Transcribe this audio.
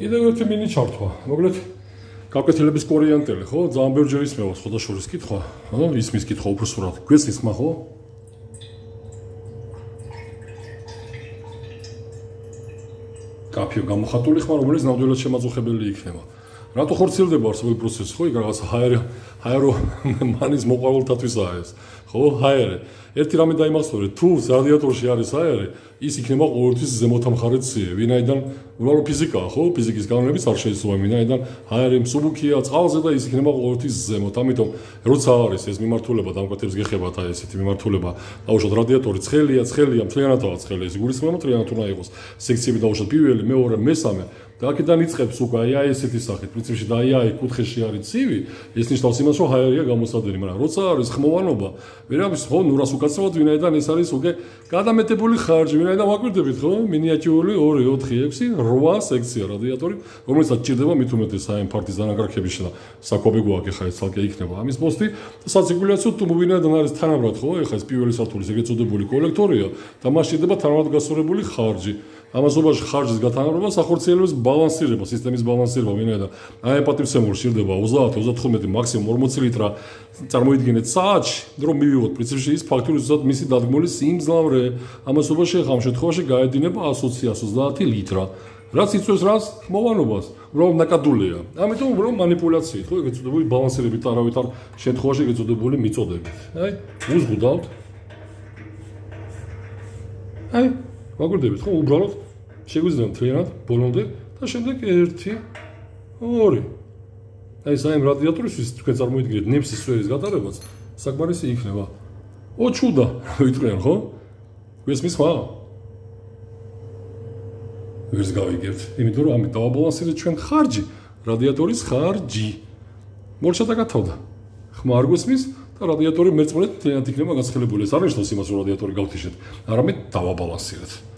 კიდევ ერთი მინი ჩართვა. მოკლედ გაკვეთილების კორიანტელი, ხო? ძალიან ბევრჯერ ისმევა სხვა შორის კითხვა, ხო? ისმის კითხვა უფრო სრულად. გვესმის ხმა, ხო? კაფიო გამოხატული ხმა, რომელიც ნამდვილად შემაწუხებელი იქნება. რატო ხორციელდება არსებული პროცესი, ხო? იქ რაღაც ჰაერო მანის მოყავილთათვისაა ეს. ხო, ჰაერი. ერთი რამე დაიმახსოვრეთ, თუ რადიატორში არის ჰაერი, ის იქნება ყოველთვის ზემოთ ამხარეთ ცივი. ვინაიდან უბრალოდ ფიზიკაა, ხო? ფიზიკის კანონებიც არ შეიცვალა, ვინაიდან ჰაერი მსუბუქია წყალზე და ის იქნება ყოველთვის ზემოთ. ამიტომ როცა არის ეს მიმართულება დამკვეთებს გეხებათ აი ესეთი მიმართულება, დაუშვათ რადიატორი ცხელია, მთლიანადაა ცხელი, ეს გულისხმობა მთლიანად უნდა იყოს. სექციები დაუშვათ პირველი, მეორე, მესამე და აქედან იწყებს უკვე აი ესეთი სახით, პრინციპში და აი კუთხეში არის ცივი, ეს ნიშნავს იმას, რომ ჰაერია გამოსადენი, მაგრამ როცა არის ხმოვანობა, ვერავის ხო, ნურას უკაცრავად, ვინაიდან ეს არის უკვე გადამეტებული ხარჯი, ვინაიდან ვაკვირდებით, ხო? მინიატურული 2, 4, 6, 8 სექცია რადიატორი, რომელსაც ჭირდება მით უმეტეს აი ფარტის დანაკარგების და საკვები გვაქვს ხა ეს ცალკე იქნება. ამის პოსტი და საცირკულაციო ტუბი ვინაიდან არის თანაბრად, ხო? ეხლა ეს პირველი სართულის ეგრეთ წოდებული კოლექტორია და მას ჭირდება თანაბრად გასწორებული ხარჯი. ამასობაში ხარჯის გათანაბრობა სახორციელებს ბალანსირება, სისტემის ბალანსირება, ვინაიდან აი პატივცემულს ჭირდება 30-35, მაქსიმუმ 40 ლიტრა წარმოიდგინეთ საათში, რომ მივიღოთ პრინციპში ის ფაქტური ზუსტად მისი დადგმული სიმძლავრე. ამასობაში ხა ამ შემთხვევაში გაედინება 120-130 ლიტრა. რაც იწვევს რას? ხმოვანობას. უბრალოდ ნაკადულია. ამიტომ უბრალოდ манипуляციით, ხო, ეგრეთ წოდებული ბალანსირებით არავითარ შემთხვევაში ეგრეთ წოდებული მიწოდებით. აი, უზღუდავთ. აი ვაკვირდებით, ხო, უბრალოდ შეგვიძლია მთლიანად ბოლომდე და შემდეგ 1, 2. აი ეს აი რადიატორისთვის თქვენ წარმოიდგინეთ ნემსის სვერის გატარებაც საკმარისი იქნება. ჩუდა, ვიტყვიან, ხო? გვესმის ხმა? ვერს გავიგებთ, იმიტომ რომ ამით დავაბალანსირეთ ჩვენ ხარჯი, რადიატორის ხარჯი. მორჩა და გათავდა. ხმა არ გვესმის და რადიატორი მერწმუნეთ თლიანად იქნება გაცხელებული. ეს არ ნიშნავს იმას, რომ რადიატორი გავთიშეთ, არამედ დავაბალანსირეთ.